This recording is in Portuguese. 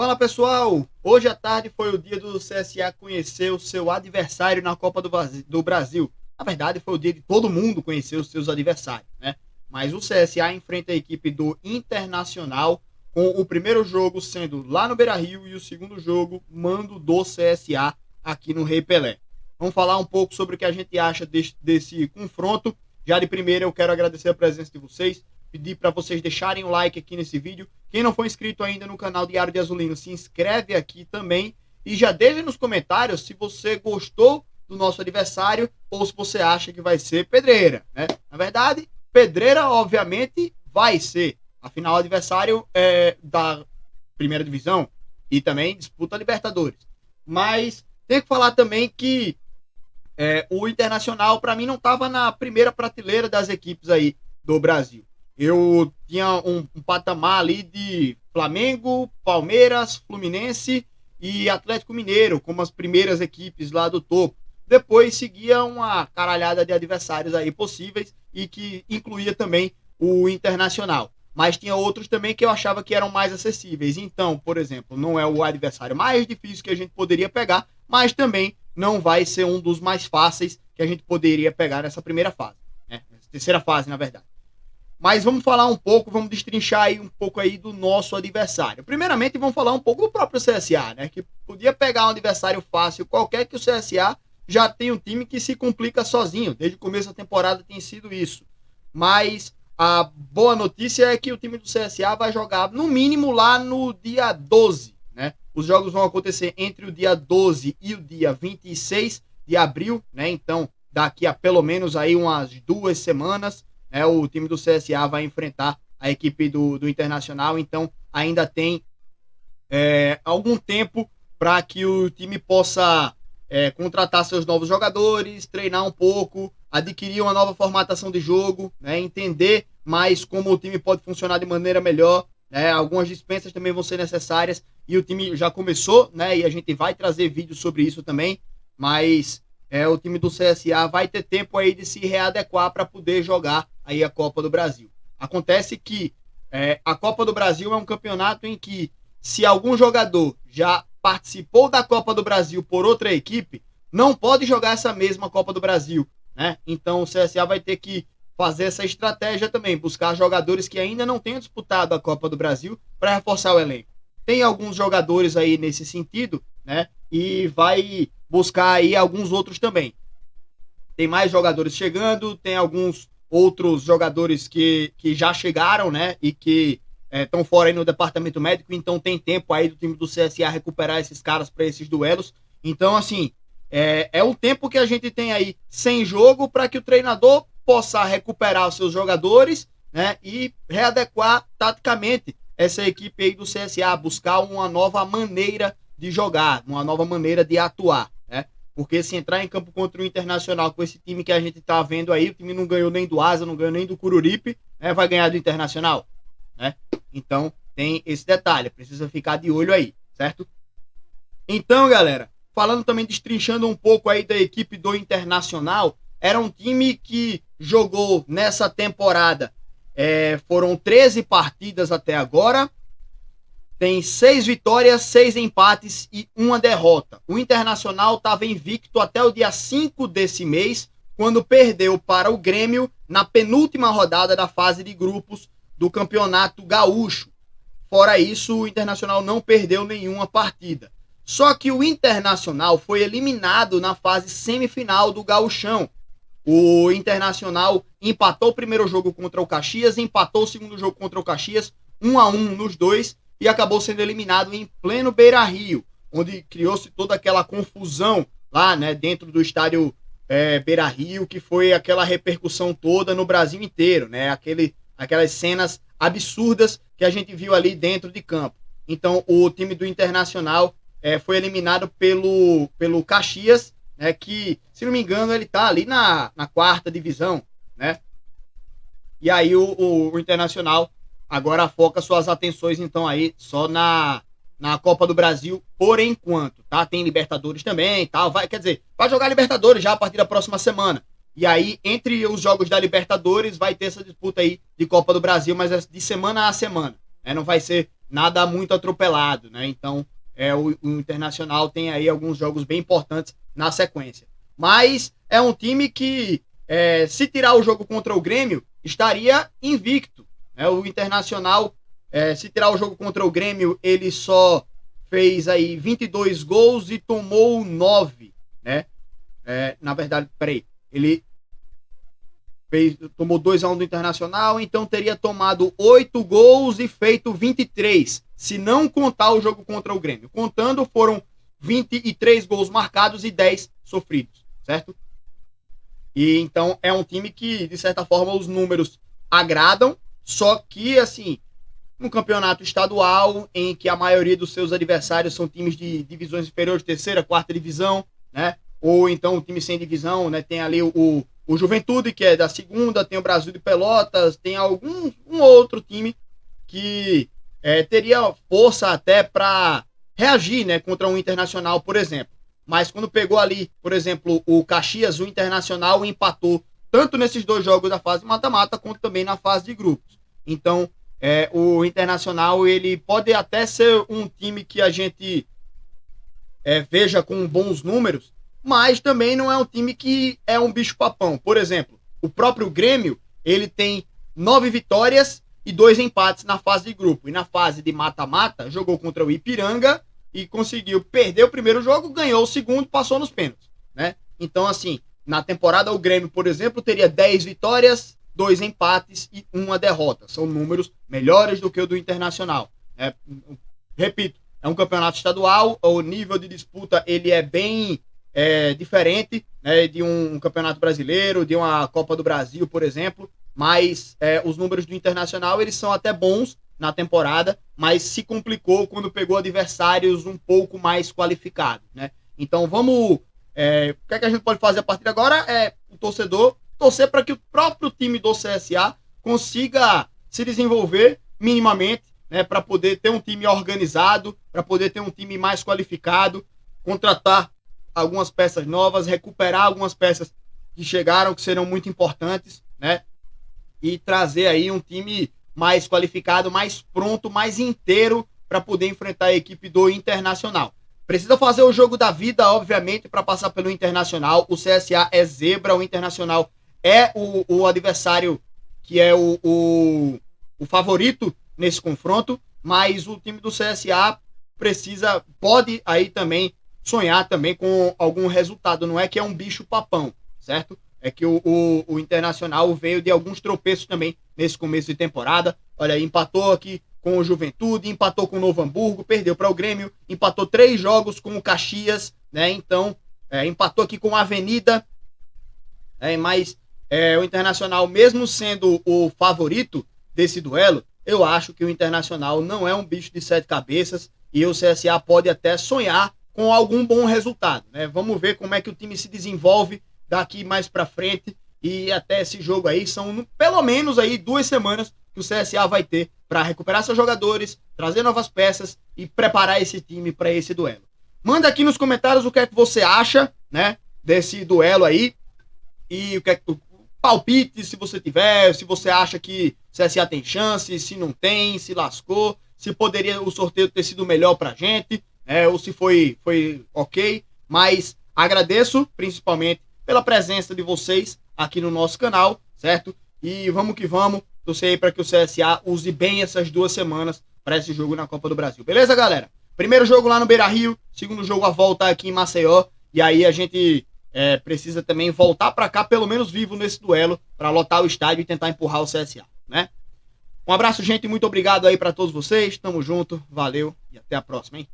Fala pessoal, hoje à tarde foi o dia do CSA conhecer o seu adversário na Copa do Brasil. Na verdade, foi o dia de todo mundo conhecer os seus adversários, né? Mas o CSA enfrenta a equipe do Internacional, com o primeiro jogo sendo lá no Beira-Rio e o segundo jogo mando do CSA aqui no Rei Pelé. Vamos falar um pouco sobre o que a gente acha desse confronto. Já de primeira eu quero agradecer a presença de vocês, pedir para vocês deixarem o like aqui nesse vídeo. Quem não for inscrito ainda no canal Diário de Azulino, se inscreve aqui também e já deixa nos comentários se você gostou do nosso adversário ou se você acha que vai ser pedreira, né? Na verdade, pedreira obviamente vai ser. Afinal, o adversário é da primeira divisão e também disputa a Libertadores. Mas tem que falar também que o Internacional, para mim, não estava na primeira prateleira das equipes aí do Brasil. Eu tinha um patamar ali de Flamengo, Palmeiras, Fluminense e Atlético Mineiro, como as primeiras equipes lá do topo. Depois seguia uma caralhada de adversários aí possíveis e que incluía também o Internacional. Mas tinha outros também que eu achava que eram mais acessíveis. Então, por exemplo, não é o adversário mais difícil que a gente poderia pegar, mas também não vai ser um dos mais fáceis que a gente poderia pegar nessa primeira fase, né? Terceira fase, na verdade. Mas vamos falar um pouco, vamos destrinchar aí um pouco aí do nosso adversário. Primeiramente, vamos falar um pouco do próprio CSA, né? Que podia pegar um adversário fácil qualquer, que o CSA já tem um time que se complica sozinho. Desde o começo da temporada tem sido isso. Mas a boa notícia é que o time do CSA vai jogar no mínimo lá no dia 12, né? Os jogos vão acontecer entre o dia 12 e o dia 26 de abril, né? Então, daqui a pelo menos aí umas 2 semanas, o time do CSA vai enfrentar a equipe do Internacional, então ainda tem algum tempo para que o time possa contratar seus novos jogadores, treinar um pouco, adquirir uma nova formatação de jogo, né, entender mais como o time pode funcionar de maneira melhor, né, algumas dispensas também vão ser necessárias e o time já começou, né, e a gente vai trazer vídeos sobre isso também, mas o time do CSA vai ter tempo aí de se readequar para poder jogar aí a Copa do Brasil. Acontece que a Copa do Brasil é um campeonato em que, se algum jogador já participou da Copa do Brasil por outra equipe, não pode jogar essa mesma Copa do Brasil, né? Então o CSA vai ter que fazer essa estratégia também, buscar jogadores que ainda não tenham disputado a Copa do Brasil para reforçar o elenco. Tem alguns jogadores aí nesse sentido, né? E vai buscar aí alguns outros também. Tem mais jogadores chegando, tem alguns outros jogadores que já chegaram, né? E que estão fora aí no departamento médico, então tem tempo aí do time do CSA recuperar esses caras para esses duelos. Então, assim, é o tempo que a gente tem aí sem jogo para que o treinador possa recuperar os seus jogadores, né? E readequar taticamente essa equipe aí do CSA, buscar uma nova maneira de jogar, uma nova maneira de atuar, né? Porque se entrar em campo contra o Internacional com esse time que a gente tá vendo aí, o time não ganhou nem do Asa, não ganhou nem do Coruripe, né? Vai ganhar do Internacional, né? Então tem esse detalhe, precisa ficar de olho aí, certo? Então, galera, falando também, destrinchando um pouco aí da equipe do Internacional, era um time que jogou nessa temporada, foram 13 partidas até agora, tem 6 vitórias, 6 empates e 1 derrota. O Internacional estava invicto até o dia 5 desse mês, quando perdeu para o Grêmio na penúltima rodada da fase de grupos do Campeonato Gaúcho. Fora isso, o Internacional não perdeu nenhuma partida. Só que o Internacional foi eliminado na fase semifinal do Gauchão. O Internacional empatou o primeiro jogo contra o Caxias, empatou o segundo jogo contra o Caxias, 1-1 nos dois, e acabou sendo eliminado em pleno Beira-Rio, onde criou-se toda aquela confusão lá, né, dentro do estádio Beira-Rio, que foi aquela repercussão toda no Brasil inteiro, né, aquelas cenas absurdas que a gente viu ali dentro de campo. Então o time do Internacional foi eliminado pelo Caxias, né, que, se não me engano, ele tá ali na 4ª divisão, né? E aí o Internacional agora foca suas atenções, então, aí só na Copa do Brasil, por enquanto, tá? Tem Libertadores também, tá? Quer dizer, vai jogar Libertadores já a partir da próxima semana. E aí, entre os jogos da Libertadores, vai ter essa disputa aí de Copa do Brasil, mas é de semana a semana, né? Não vai ser nada muito atropelado, né? Então, o Internacional tem aí alguns jogos bem importantes na sequência. Mas é um time que, se tirar o jogo contra o Grêmio, estaria invicto, né? O Internacional, se tirar o jogo contra o Grêmio, ele só fez aí 22 gols e tomou 9, né? Na verdade, peraí, ele tomou 2-1 do Internacional, então teria tomado 8 gols e feito 23, se não contar o jogo contra o Grêmio. Contando, foram 23 gols marcados e 10 sofridos, certo? E então é um time que, de certa forma, os números agradam, só que, assim, no campeonato estadual, em que a maioria dos seus adversários são times de divisões inferiores, terceira, quarta divisão, né? Ou então o time sem divisão, né? Tem ali o Juventude, que é da segunda, tem o Brasil de Pelotas, tem um outro time que teria força até para reagir, né, contra um Internacional, por exemplo. Mas quando pegou ali, por exemplo, o Caxias, o Internacional empatou tanto nesses dois jogos da fase mata-mata, quanto também na fase de grupos. Então, o Internacional, ele pode até ser um time que a gente veja com bons números, mas também não é um time que é um bicho-papão. Por exemplo, o próprio Grêmio, ele tem 9 vitórias e 2 empates na fase de grupo. E na fase de mata-mata, jogou contra o Ipiranga e conseguiu perder o primeiro jogo, ganhou o segundo, passou nos pênaltis, né? Então, assim, na temporada o Grêmio, por exemplo, teria 10 vitórias, 2 empates e 1 derrota. São números melhores do que o do Internacional. Repito, é um campeonato estadual, o nível de disputa ele é bem diferente, né, de um campeonato brasileiro, de uma Copa do Brasil, por exemplo, mas os números do Internacional eles são até bons na temporada, mas se complicou quando pegou adversários um pouco mais qualificados, né? Então vamos, o que é que a gente pode fazer a partir de agora é o torcedor torcer para que o próprio time do CSA consiga se desenvolver minimamente, né, para poder ter um time organizado, para poder ter um time mais qualificado, contratar algumas peças novas, recuperar algumas peças que chegaram, que serão muito importantes, né? E trazer aí um time mais qualificado, mais pronto, mais inteiro para poder enfrentar a equipe do Internacional. Precisa fazer o jogo da vida, obviamente, para passar pelo Internacional. O CSA é zebra, o Internacional é o adversário que é o favorito nesse confronto, mas o time do CSA pode aí também sonhar também com algum resultado. Não é que é um bicho papão, certo? É que o Internacional veio de alguns tropeços também nesse começo de temporada. Olha aí, empatou aqui com o Juventude, empatou com o Novo Hamburgo, perdeu para o Grêmio, empatou 3 jogos com o Caxias, né? Então, empatou aqui com a Avenida, mas o Internacional, mesmo sendo o favorito desse duelo, eu acho que o Internacional não é um bicho de 7 cabeças e o CSA pode até sonhar com algum bom resultado, né? Vamos ver como é que o time se desenvolve daqui mais para frente e até esse jogo aí são pelo menos aí 2 semanas que o CSA vai ter para recuperar seus jogadores, trazer novas peças e preparar esse time para esse duelo. Manda aqui nos comentários o que é que você acha, né, desse duelo aí e o que é que palpite, se você tiver, se você acha que o CSA tem chance, se não tem, se lascou, se poderia o sorteio ter sido melhor pra gente, ou se foi ok, mas agradeço principalmente pela presença de vocês aqui no nosso canal, certo? E vamos que vamos, torcer aí para que o CSA use bem essas 2 semanas para esse jogo na Copa do Brasil. Beleza, galera? Primeiro jogo lá no Beira-Rio, segundo jogo a volta aqui em Maceió, e aí a gente precisa também voltar para cá, pelo menos vivo nesse duelo, para lotar o estádio e tentar empurrar o CSA, né? Um abraço, gente, muito obrigado aí para todos vocês, tamo junto, valeu e até a próxima, hein?